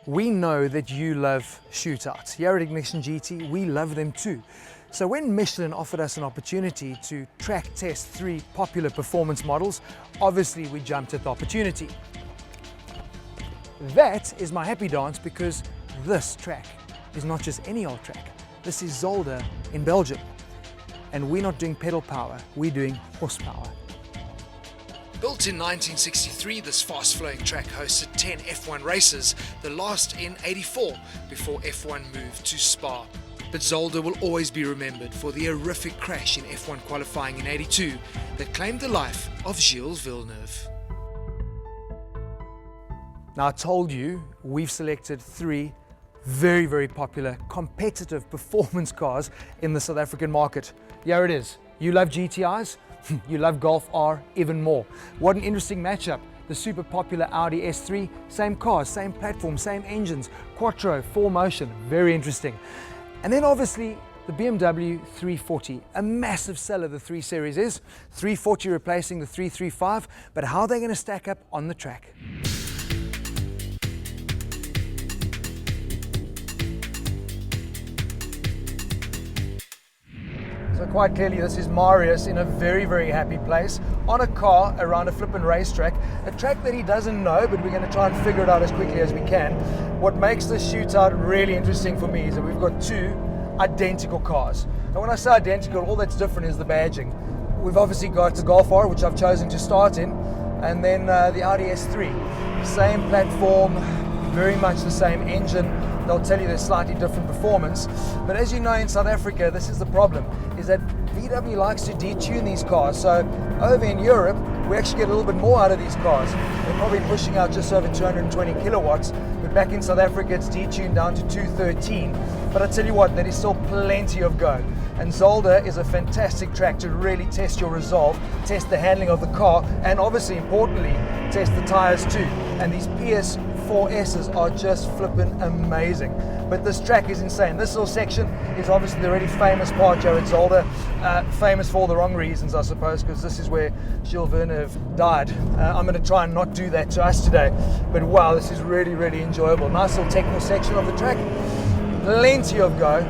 We know that you love shootouts. Here at Ignition GT, we love them too. So when Michelin offered us an opportunity to track test 3 popular performance models, obviously we jumped at the opportunity. That is my happy dance because this track is not just any old track. This is Zolder in Belgium. And we're not doing pedal power, we're doing horsepower. Built in 1963, this fast-flowing track hosted 10 F1 races, the last in '84, before F1 moved to Spa. But Zolder will always be remembered for the horrific crash in F1 qualifying in '82 that claimed the life of Gilles Villeneuve. Now I told you, we've selected 3 very, very popular competitive performance cars in the South African market. Here it is. You love GTIs? You love Golf R even more. What an interesting matchup. The super popular Audi S3, same cars, same platform, same engines, Quattro, 4Motion, very interesting. And then obviously the BMW 340, a massive seller the 3 Series is, 340 replacing the 335, but how are they going to stack up on the track? So quite clearly this is Marius in a very, very happy place on a car around a flippin' racetrack, a track that he doesn't know, but we're going to try and figure it out as quickly as we can. What makes this shootout really interesting for me is that we've got 2 identical cars. And when I say identical, all that's different is the badging. We've obviously got the Golf R, which I've chosen to start in, and then the Audi S3. Same platform, very much the same engine. They'll tell you there's slightly different performance. But as you know, in South Africa, this is the problem, is that VW likes to detune these cars. So over in Europe, we actually get a little bit more out of these cars. They're probably pushing out just over 220 kilowatts, but back in South Africa, it's detuned down to 213. But I tell you what, there is still plenty of go. And Zolder is a fantastic track to really test your resolve, test the handling of the car, and obviously, importantly, test the tires too. And these PS4Ss are just flippin' amazing. But this track is insane. This little section is obviously the really famous part here at Zolder. Famous for all the wrong reasons, I suppose, because this is where Gilles Villeneuve died. I'm going to try and not do that to us today. But wow, this is really, really enjoyable. Nice little technical section of the track. Plenty of go.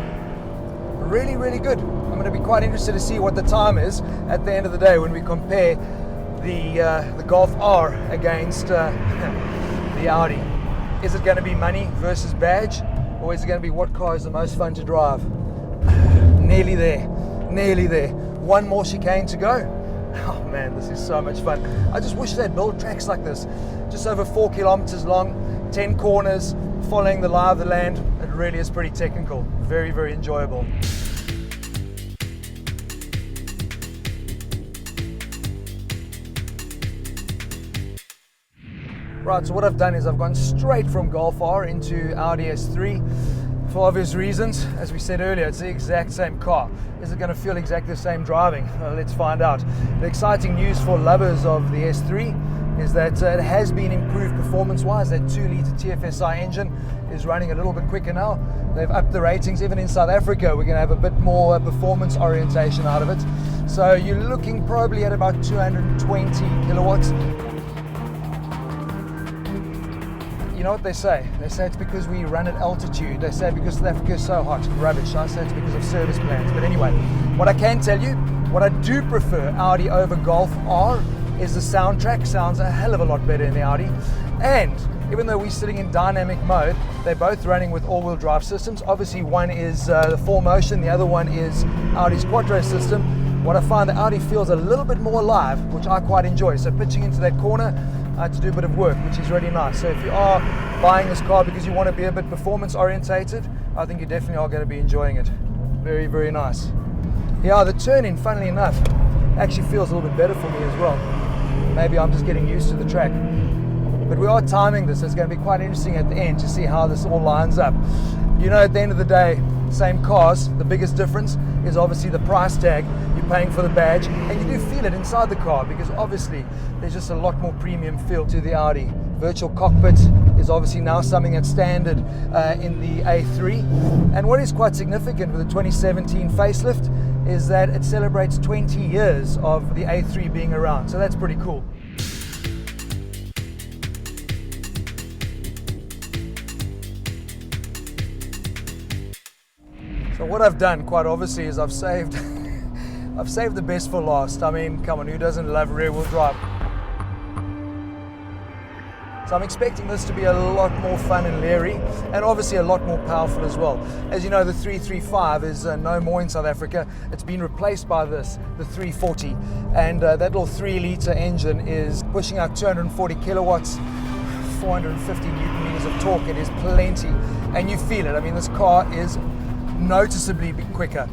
Really, really good. I'm going to be quite interested to see what the time is at the end of the day when we compare the Golf R against the Audi. Is it going to be money versus badge, or is it going to be what car is the most fun to drive? Nearly there, nearly there. One more chicane to go. Oh man, this is so much fun. I just wish they'd build tracks like this. Just over 4 kilometers long, 10 corners, following the lie of the land. It really is pretty technical. Very, very enjoyable. Right, so what I've done is I've gone straight from Golf R into Audi S3 for obvious reasons. As we said earlier, it's the exact same car. Is it going to feel exactly the same driving? Let's find out. The exciting news for lovers of the S3 is that it has been improved performance-wise. That 2-litre TFSI engine is running a little bit quicker now. They've upped the ratings. Even in South Africa, we're going to have a bit more performance orientation out of it. So you're looking probably at about 220 kilowatts. You know what they say? They say it's because we run at altitude. They say because South Africa is so hot. Rubbish. I say it's because of service plans. But anyway, what I can tell you, what I do prefer Audi over Golf R is the soundtrack. Sounds a hell of a lot better in the Audi. And even though we're sitting in dynamic mode, they're both running with all-wheel drive systems. Obviously, one is the 4Motion, the other one is Audi's Quattro system. What I find, the Audi feels a little bit more alive, which I quite enjoy. So pitching into that corner, to do a bit of work, which is really nice. So if you are buying this car because you want to be a bit performance orientated, I think you definitely are going to be enjoying it. Very, very nice. Yeah, the turn-in, funnily enough, actually feels a little bit better for me as well. Maybe I'm just getting used to the track. But we are timing this, so it's going to be quite interesting at the end to see how this all lines up. You know, at the end of the day, same cars, the biggest difference is obviously the price tag. You're paying for the badge, and you do feel it inside the car because obviously there's just a lot more premium feel to the Audi. Virtual cockpit is obviously now something that's standard in the A3. And what is quite significant with the 2017 facelift is that it celebrates 20 years of the A3 being around. So that's pretty cool. So what I've done, quite obviously, is I've saved the best for last. I mean, come on, who doesn't love rear-wheel drive? So I'm expecting this to be a lot more fun and leery, and obviously a lot more powerful as well. As you know, the 335 is no more in South Africa. It's been replaced by this, the 340, and that little 3-litre engine is pushing out 240 kilowatts, 450 newton meters of torque. It is plenty, and you feel it. I mean, this car is noticeably quicker.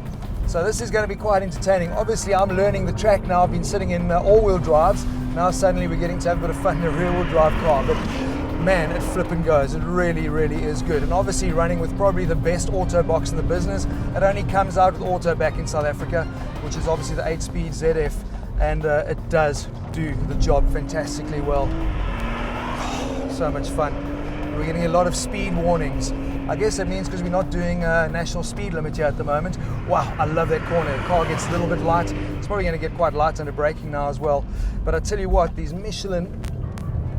So this is going to be quite entertaining. Obviously, I'm learning the track now. I've been sitting in all-wheel drives. Now suddenly we're getting to have a bit of fun in a rear-wheel drive car. But man, it flipping goes. It really, really is good. And obviously running with probably the best auto box in the business. It only comes out with auto back in South Africa, which is obviously the 8-speed ZF. And it does do the job fantastically well. So much fun. We're getting a lot of speed warnings. I guess that means because we're not doing a national speed limit here at the moment. Wow, I love that corner. The car gets a little bit light. It's probably going to get quite light under braking now as well. But I tell you what, these Michelin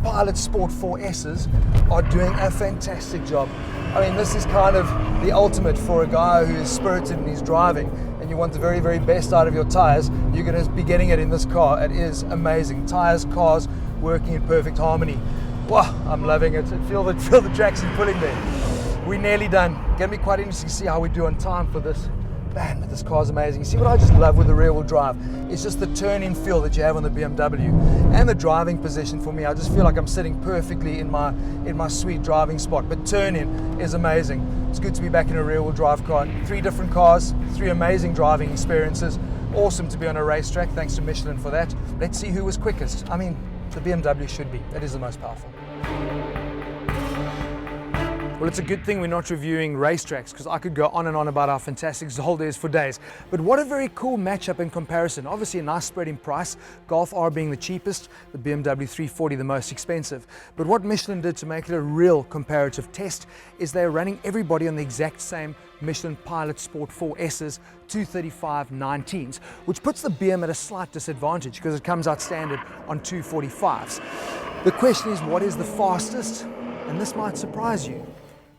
Pilot Sport 4S's are doing a fantastic job. I mean, this is kind of the ultimate for a guy who is spirited in his driving and you want the very, very best out of your tires. You're going to be getting it in this car. It is amazing. Tires, cars working in perfect harmony. Wow, I'm loving it. Feel the traction pulling there. We're nearly done. Going to be quite interesting to see how we do on time for this. Man, but this car's amazing. You see what I just love with the rear-wheel drive? It's just the turn-in feel that you have on the BMW and the driving position for me. I just feel like I'm sitting perfectly in my sweet driving spot. But turn-in is amazing. It's good to be back in a rear-wheel drive car. 3 different cars, 3 amazing driving experiences. Awesome to be on a racetrack. Thanks to Michelin for that. Let's see who was quickest. I mean, the BMW should be. That is the most powerful. Well, it's a good thing we're not reviewing racetracks because I could go on and on about how fantastic Zolder is for days. But what a very cool matchup in comparison. Obviously a nice spread in price, Golf R being the cheapest, the BMW 340 the most expensive. But what Michelin did to make it a real comparative test is they're running everybody on the exact same Michelin Pilot Sport 4S's 235 19s, which puts the BM at a slight disadvantage because it comes out standard on 245s. The question is, what is the fastest? And this might surprise you.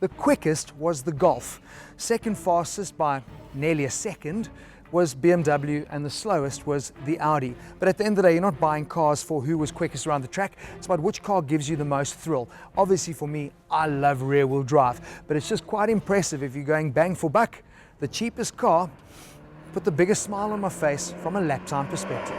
The quickest was the Golf. Second fastest by nearly a second was BMW, and the slowest was the Audi. But at the end of the day, you're not buying cars for who was quickest around the track. It's about which car gives you the most thrill. Obviously for me, I love rear-wheel drive, but it's just quite impressive if you're going bang for buck. The cheapest car put the biggest smile on my face from a lap time perspective.